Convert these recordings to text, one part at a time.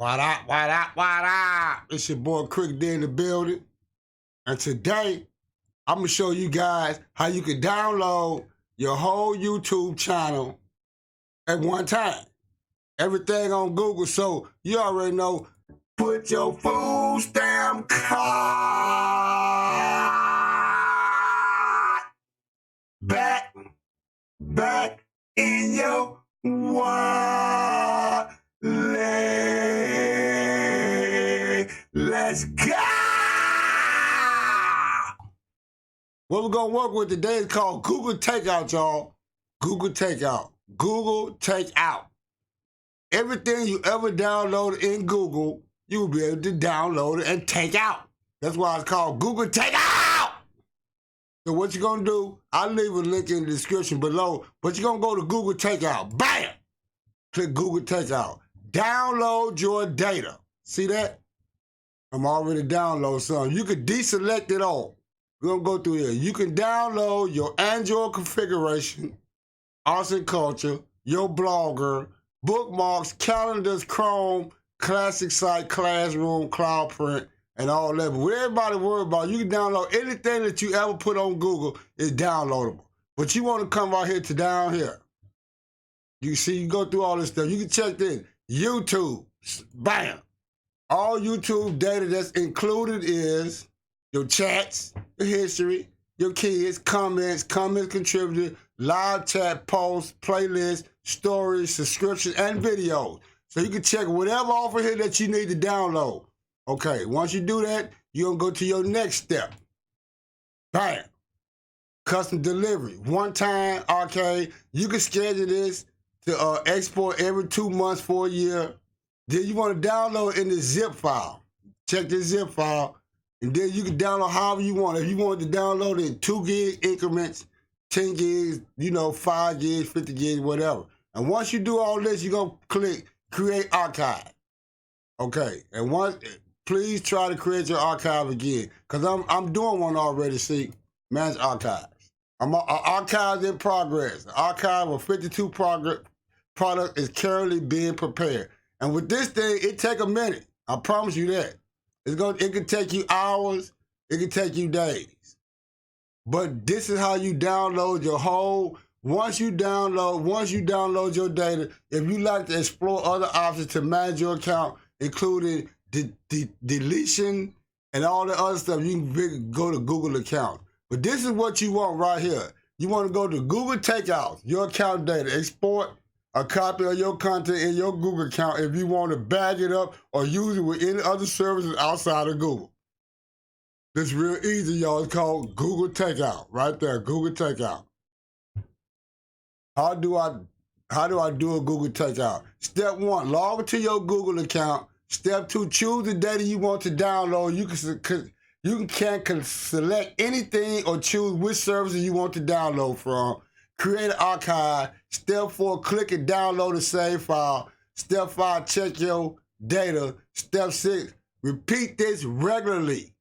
What up, what up, what up? It's your boy 𝓲𝓘𝓵𝓸𝓫 in the building. And today, I'm going to show you guys how you can download your whole YouTube channel at one time. Everything on Google, so you already know. Put your food stamp card back in your wallet. Let's go! What we're gonna work with today is called Google Takeout, y'all. Google Takeout. Google Takeout. Everything you ever downloaded in Google, you will be able to download it and take out. That's why it's called Google Takeout. So what you're gonna do, I'll leave a link in the description below, but you're gonna go to Google Takeout. Bam! Click Google Takeout. Download your data. See that? I'm already downloading something. You can deselect it all. We're gonna go through here. You can download your Android configuration, arts and culture, your blogger, bookmarks, calendars, Chrome, classic site, classroom, cloud print, and all that. But what everybody worry about, you can download anything that you ever put on Google is downloadable. But you want to come right here to down here. You see, you go through all this stuff. You can check this. YouTube, bam. All YouTube data that's included is your chats, your history, your kids, comments contributed, live chat, posts, playlists, stories, subscriptions, and videos. So you can check whatever off of here that you need to download. Okay, once you do that, you're gonna go to your next step. Bam. Custom delivery, one-time arcade. You can schedule this to export every 2 months for a year. Then you want to download in the zip file. Check the zip file, and then you can download however you want. If you want to download in 2 gig increments, 10 gigs, 5 gigs, 50 gigs, whatever. And once you do all this, you're going to click Create Archive. Okay, and please try to create your archive again, because I'm doing one already, see, Manage Archives. Archives in progress. The archive of 52 product is currently being prepared. And with this thing, it take a minute. I promise you that. It can take you hours. It can take you days. But this is how you download your whole. Once you download your data, if you like to explore other options to manage your account, including deletion and all the other stuff, you can go to Google account. But this is what you want right here. You want to go to Google Takeout, your account data, export a copy of your content in your Google account if you want to bag it up or use it with any other services outside of Google. It's real easy, y'all. It's called Google Takeout, right there, Google Takeout. How do I do a Google Takeout? Step 1, log into your Google account. Step 2, choose the data you want to download. You can select anything or choose which services you want to download from. Create an archive. Step 4, click and download the save file. Step 5, check your data. Step 6, repeat this regularly.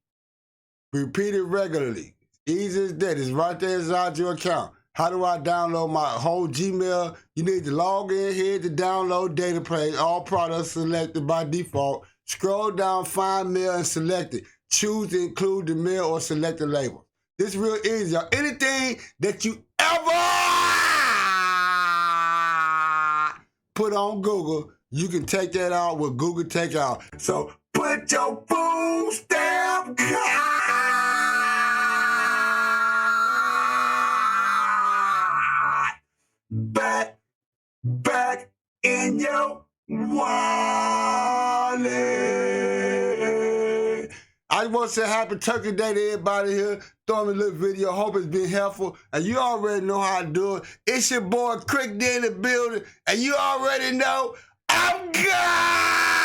Repeat it regularly. Easy as that. It's right there inside your account. How do I download my whole Gmail? You need to log in here to download data page. All products selected by default. Scroll down, find mail and select it. Choose to include the mail or select the label. This is real easy, y'all. Anything that you ever put on Google, you can take that out with Google Takeout. So put your food stamp card back in your wallet. I just want to say happy Turkey Day to everybody here. Throw me a little video. Hope it's been helpful. And you already know how to do it. It's your boy 𝓲𝓘𝓵𝓸𝓫 in the building. And you already know I'm God.